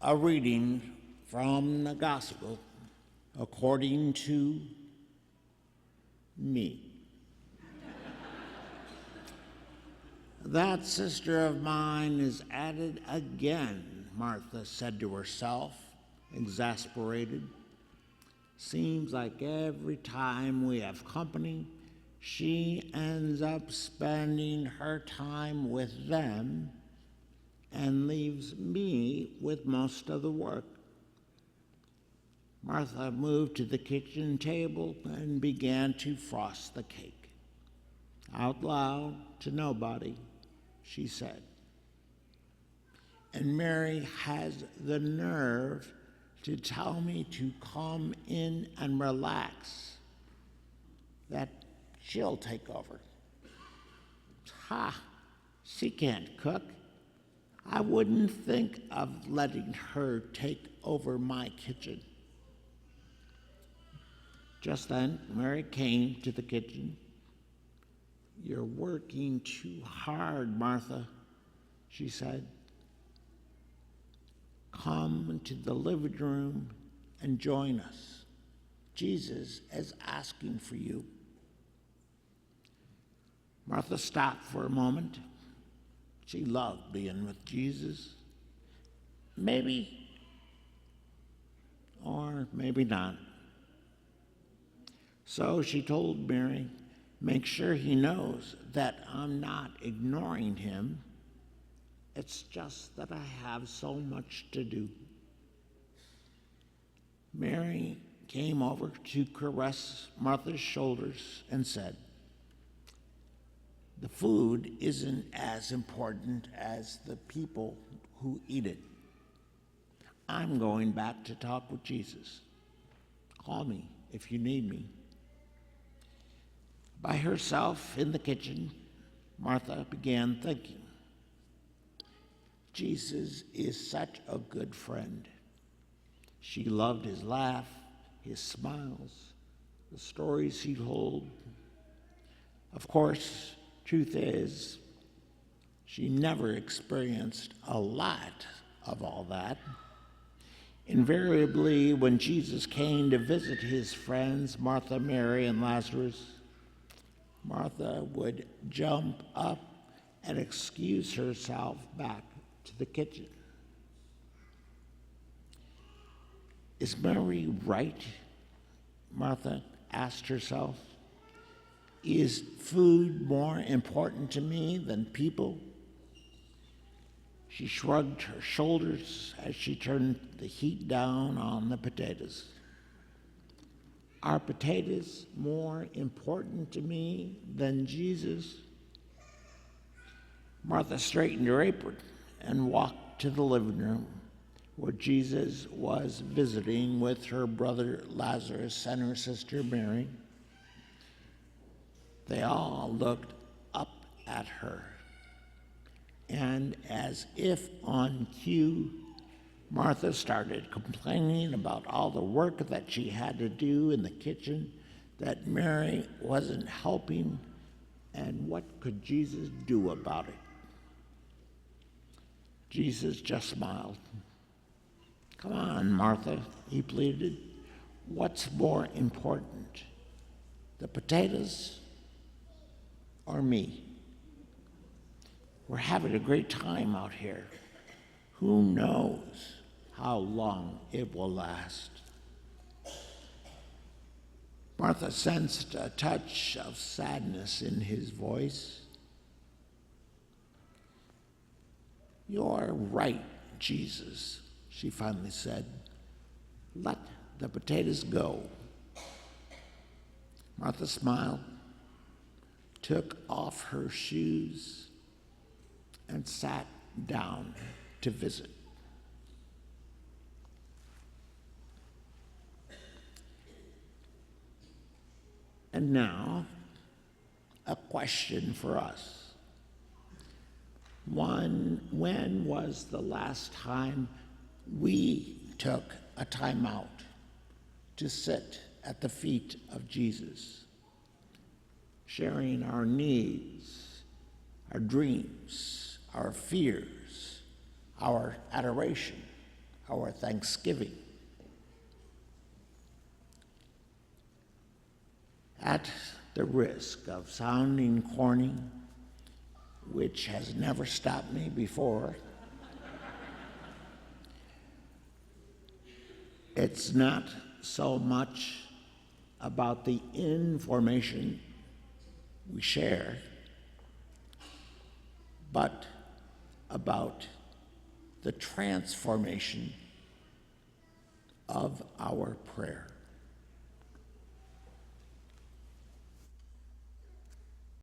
A reading from the Gospel according to me. That sister of mine is at it again, Martha said to herself, exasperated. Seems like every time we have company, she ends up spending her time with them and leaves me with most of the work. Martha moved to the kitchen table and began to frost the cake. Out loud to nobody, she said. And Mary has the nerve to tell me to come in and relax, that she'll take over. Ha! She can't cook. I wouldn't think of letting her take over my kitchen. Just then, Mary came to the kitchen. You're working too hard, Martha, she said. Come to the living room and join us. Jesus is asking for you. Martha stopped for a moment. She loved being with Jesus. Maybe, or maybe not. So she told Mary, make sure he knows that I'm not ignoring him. It's just that I have so much to do. Mary came over to caress Martha's shoulders and said, the food isn't as important as the people who eat it. I'm going back to talk with Jesus. Call me if you need me. By herself in the kitchen, Martha began thinking, Jesus is such a good friend. She loved his laugh, his smiles, the stories he told. Of course, truth is, she never experienced a lot of all that. Invariably, when Jesus came to visit his friends, Martha, Mary, and Lazarus, Martha would jump up and excuse herself back to the kitchen. Is Mary right? Martha asked herself. Is food more important to me than people? She shrugged her shoulders as she turned the heat down on the potatoes. Are potatoes more important to me than Jesus? Martha straightened her apron and walked to the living room where Jesus was visiting with her brother Lazarus and her sister Mary. They all looked up at her. And as if on cue, Martha started complaining about all the work that she had to do in the kitchen, that Mary wasn't helping, and what could Jesus do about it? Jesus just smiled. Come on, Martha, he pleaded. What's more important, the potatoes or me? We're having a great time out here. Who knows how long it will last? Martha sensed a touch of sadness in his voice. You're right, Jesus, she finally said. Let the potatoes go. Martha smiled, took off her shoes, and sat down to visit. And now, a question for us. When was the last time we took a time out to sit at the feet of Jesus, sharing our needs, our dreams, our fears, our adoration, our thanksgiving. At the risk of sounding corny, which has never stopped me before, it's not so much about the information we share, but about the transformation of our prayer.